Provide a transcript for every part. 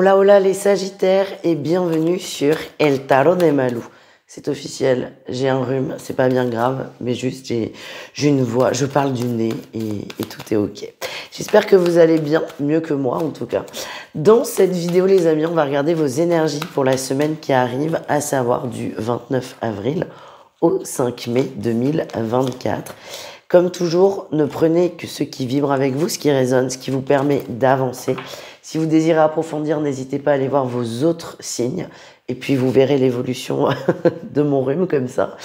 Hola hola les Sagittaires et bienvenue sur El Tarot de Malou. C'est officiel, j'ai un rhume, c'est pas bien grave, mais juste j'ai une voix, je parle du nez et tout est ok. J'espère que vous allez bien, mieux que moi en tout cas. Dans cette vidéo les amis, on va regarder vos énergies pour la semaine qui arrive, à savoir du 29 avril au 5 mai 2024. Comme toujours, ne prenez que ce qui vibre avec vous, ce qui résonne, ce qui vous permet d'avancer. Si vous désirez approfondir, n'hésitez pas à aller voir vos autres signes. Et puis, vous verrez l'évolution de mon rhume comme ça.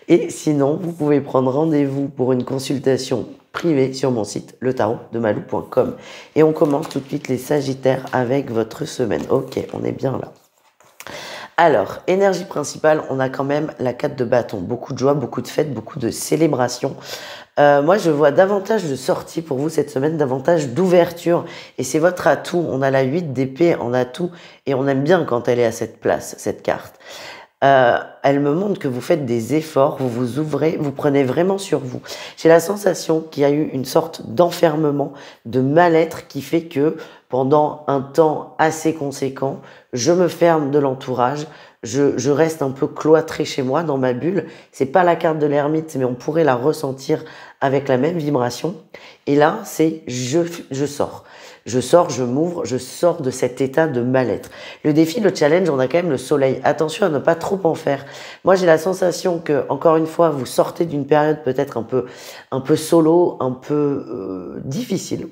Et sinon, vous pouvez prendre rendez-vous pour une consultation privée sur mon site, letarotdemalou.com. Et on commence tout de suite les Sagittaires avec votre semaine. Ok, on est bien là. Alors, énergie principale, on a quand même la 4 de bâton. Beaucoup de joie, beaucoup de fêtes, beaucoup de célébrations. Moi, je vois davantage de sorties pour vous cette semaine, davantage d'ouverture. Et c'est votre atout. On a la 8 d'épée en atout. Et on aime bien quand elle est à cette place, cette carte. Elle me montre que vous faites des efforts, vous vous ouvrez, vous prenez vraiment sur vous. J'ai la sensation qu'il y a eu une sorte d'enfermement, de mal-être qui fait que pendant un temps assez conséquent, je me ferme de l'entourage, je reste un peu cloîtré chez moi dans ma bulle. C'est pas la carte de l'ermite, mais on pourrait la ressentir avec la même vibration. Et là, c'est je sors. Je sors, je m'ouvre, je sors de cet état de mal-être. Le défi, le challenge, on a quand même le soleil. Attention à ne pas trop en faire. Moi, j'ai la sensation que, encore une fois, vous sortez d'une période peut-être un peu solo, un peu difficile.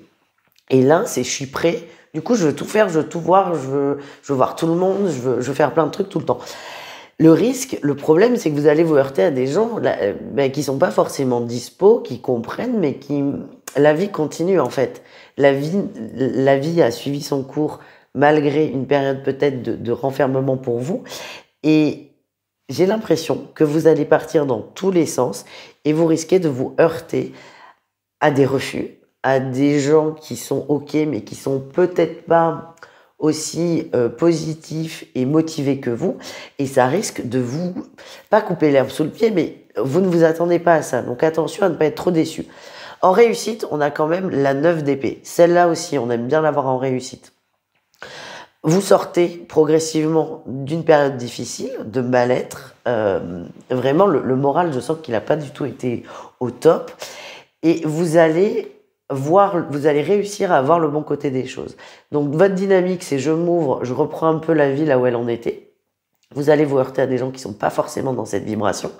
Et là, c'est je suis prêt. Du coup, je veux tout faire, je veux tout voir, je veux voir tout le monde, je veux faire plein de trucs tout le temps. Le risque, le problème, c'est que vous allez vous heurter à des gens qui sont pas forcément dispo, qui comprennent, mais la vie continue en fait. La vie a suivi son cours malgré une période peut-être de renfermement pour vous. Et j'ai l'impression que vous allez partir dans tous les sens et vous risquez de vous heurter à des refus, à des gens qui sont ok, mais qui sont peut-être pas aussi positif et motivé que vous, et ça risque de vous, pas couper l'herbe sous le pied, mais vous ne vous attendez pas à ça, donc attention à ne pas être trop déçu. En réussite, on a quand même la 9 d'épée, celle-là aussi, on aime bien l'avoir en réussite. Vous sortez progressivement d'une période difficile, de mal-être, vraiment le moral, je sens qu'il n'a pas du tout été au top, et vous allez réussir à voir le bon côté des choses. Donc votre dynamique, c'est je m'ouvre, je reprends un peu la vie là où elle en était. Vous allez vous heurter à des gens qui sont pas forcément dans cette vibration.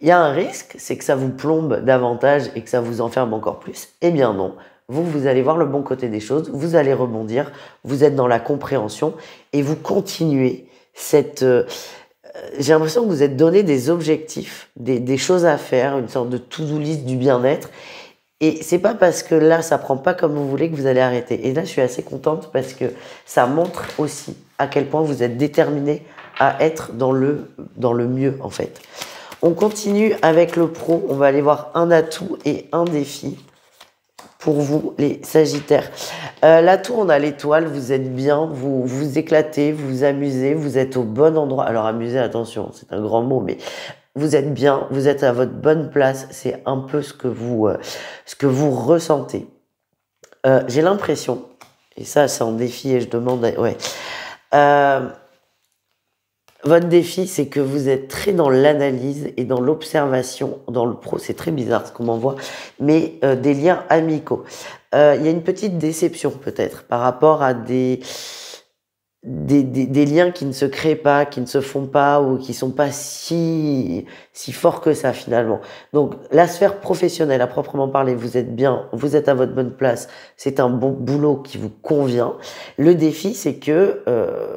Il y a un risque, c'est que ça vous plombe davantage et que ça vous enferme encore plus. Eh bien non, vous allez voir le bon côté des choses, vous allez rebondir, vous êtes dans la compréhension et vous continuez cette... j'ai l'impression que vous êtes donné des objectifs, des choses à faire, une sorte de to-do list du bien-être. Et c'est pas parce que là, ça prend pas comme vous voulez que vous allez arrêter. Et là, je suis assez contente parce que ça montre aussi à quel point vous êtes déterminé à être dans le mieux, en fait. On continue avec le pro. On va aller voir un atout et un défi pour vous, les Sagittaires. L'atout, on a l'étoile. Vous êtes bien, vous vous éclatez, vous vous amusez, vous êtes au bon endroit. Alors, amuser, attention, c'est un grand mot, mais vous êtes bien, vous êtes à votre bonne place, c'est un peu ce que vous ressentez. J'ai l'impression, et ça c'est un défi et je demande, ouais, votre défi c'est que vous êtes très dans l'analyse et dans l'observation, dans le pro, c'est très bizarre ce qu'on m'envoie, mais des liens amicaux. Il y a une petite déception peut-être par rapport à des liens qui ne se créent pas, qui ne se font pas ou qui sont pas si forts que ça finalement. Donc la sphère professionnelle à proprement parler, vous êtes bien, vous êtes à votre bonne place, c'est un bon boulot qui vous convient. Le défi c'est que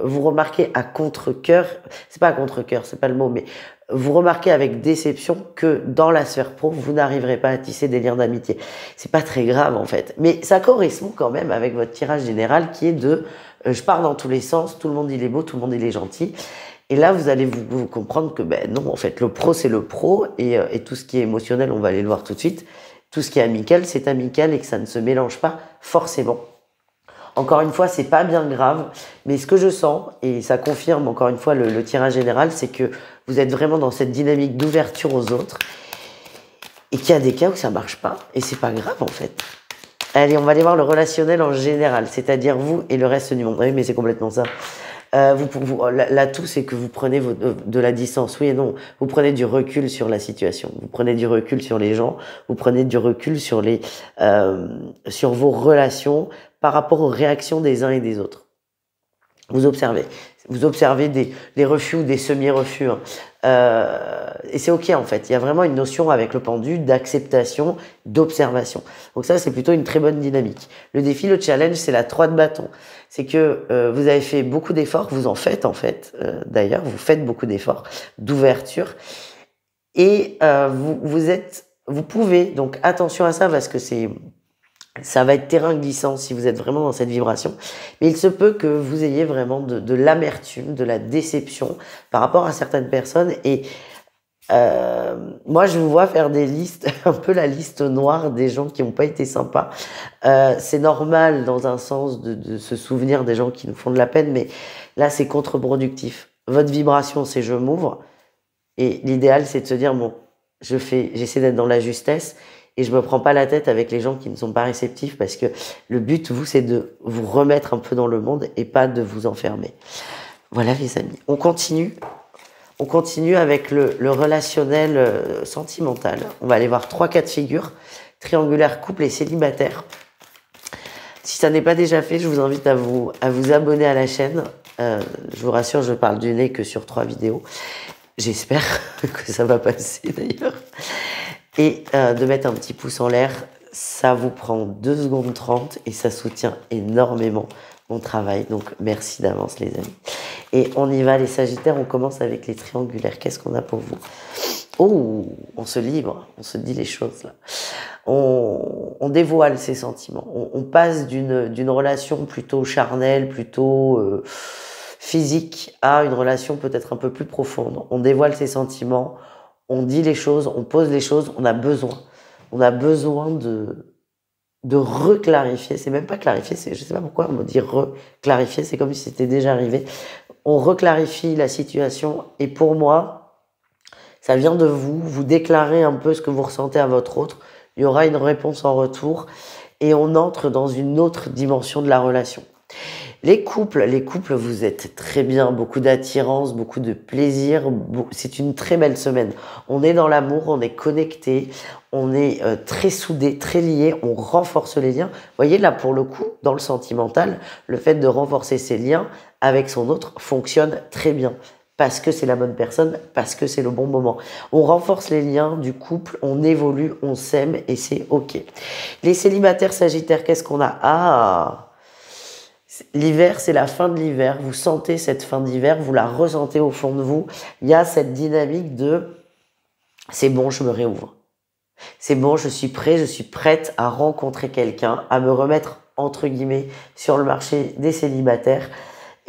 vous remarquez à contre-cœur, c'est pas à contre-cœur, c'est pas le mot, mais vous remarquez avec déception que dans la sphère pro, vous n'arriverez pas à tisser des liens d'amitié. C'est pas très grave en fait, mais ça correspond quand même avec votre tirage général qui est de je pars dans tous les sens, tout le monde il est beau, tout le monde il est gentil. Et là, vous allez vous comprendre que ben non, en fait, le pro c'est le pro et tout ce qui est émotionnel, on va aller le voir tout de suite. Tout ce qui est amical, c'est amical et que ça ne se mélange pas forcément. Encore une fois, c'est pas bien grave, mais ce que je sens, et ça confirme encore une fois le tirage général, c'est que vous êtes vraiment dans cette dynamique d'ouverture aux autres et qu'il y a des cas où ça marche pas et c'est pas grave en fait. Allez, on va aller voir le relationnel en général, c'est-à-dire vous et le reste du monde. Oui, mais c'est complètement ça. L'atout, c'est que vous prenez de la distance, oui et non. Vous prenez du recul sur la situation, vous prenez du recul sur les gens, vous prenez du recul sur vos relations par rapport aux réactions des uns et des autres. Vous observez des refus ou des semi-refus. Hein. Et c'est ok en fait. Il y a vraiment une notion avec le pendu d'acceptation, d'observation. Donc ça, c'est plutôt une très bonne dynamique. Le défi, le challenge, c'est la 3 de bâton. C'est que vous avez fait beaucoup d'efforts, vous en faites en fait. D'ailleurs, vous faites beaucoup d'efforts, d'ouverture. Et vous pouvez, donc attention à ça parce que ça va être terrain glissant si vous êtes vraiment dans cette vibration. Mais il se peut que vous ayez vraiment de l'amertume, de la déception par rapport à certaines personnes. Et moi, je vous vois faire des listes, un peu la liste noire des gens qui n'ont pas été sympas. C'est normal dans un sens de se souvenir des gens qui nous font de la peine, mais là, c'est contre-productif. Votre vibration, c'est je m'ouvre. Et l'idéal, c'est de se dire, bon, j'essaie d'être dans la justesse. Et je me prends pas la tête avec les gens qui ne sont pas réceptifs parce que le but, vous, c'est de vous remettre un peu dans le monde et pas de vous enfermer. Voilà, les amis. On continue. On continue avec le relationnel sentimental. On va aller voir 3 cas de figure. Triangulaire, couple et célibataire. Si ça n'est pas déjà fait, je vous invite à vous abonner à la chaîne. Je vous rassure, je parle du nez que sur 3 vidéos. J'espère que ça va passer d'ailleurs. Et de mettre un petit pouce en l'air, ça vous prend 2 secondes 30 et ça soutient énormément mon travail. Donc merci d'avance les amis. Et on y va les Sagittaires, on commence avec les triangulaires. Qu'est-ce qu'on a pour vous? Oh, on se livre, on se dit les choses là. On dévoile ses sentiments. On passe d'une relation plutôt charnelle, plutôt physique à une relation peut-être un peu plus profonde. On dévoile ses sentiments. On dit les choses, on pose les choses, on a besoin. On a besoin de reclarifier. C'est même pas clarifier, je sais pas pourquoi on me dit reclarifier, c'est comme si c'était déjà arrivé. On reclarifie la situation et pour moi, ça vient de vous. Vous déclarez un peu ce que vous ressentez à votre autre. Il y aura une réponse en retour et on entre dans une autre dimension de la relation. Les couples, vous êtes très bien, beaucoup d'attirance, beaucoup de plaisir, c'est une très belle semaine. On est dans l'amour, on est connecté, on est très soudés, très liés, on renforce les liens. Vous voyez là pour le coup, dans le sentimental, le fait de renforcer ses liens avec son autre fonctionne très bien. Parce que c'est la bonne personne, parce que c'est le bon moment. On renforce les liens du couple, on évolue, on s'aime et c'est ok. Les célibataires sagittaires, qu'est-ce qu'on a? Ah! L'hiver, c'est la fin de l'hiver. Vous sentez cette fin d'hiver, vous la ressentez au fond de vous. Il y a cette dynamique de « c'est bon, je me réouvre ». C'est bon, je suis prêt, je suis prête à rencontrer quelqu'un, à me remettre, entre guillemets, sur le marché des célibataires.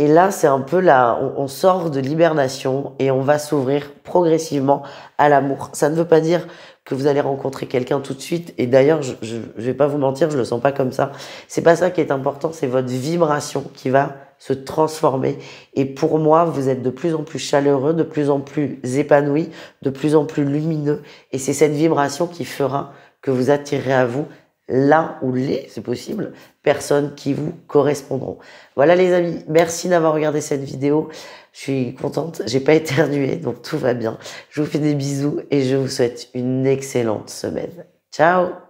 Et là, c'est un peu là, on sort de l'hibernation et on va s'ouvrir progressivement à l'amour. Ça ne veut pas dire que vous allez rencontrer quelqu'un tout de suite. Et d'ailleurs, je vais pas vous mentir, je le sens pas comme ça. C'est pas ça qui est important, c'est votre vibration qui va se transformer. Et pour moi, vous êtes de plus en plus chaleureux, de plus en plus épanoui, de plus en plus lumineux. Et c'est cette vibration qui fera que vous attirerez à vous là où c'est possible, personnes qui vous correspondront. Voilà les amis, merci d'avoir regardé cette vidéo. Je suis contente, j'ai pas éternué, donc tout va bien. Je vous fais des bisous et je vous souhaite une excellente semaine. Ciao!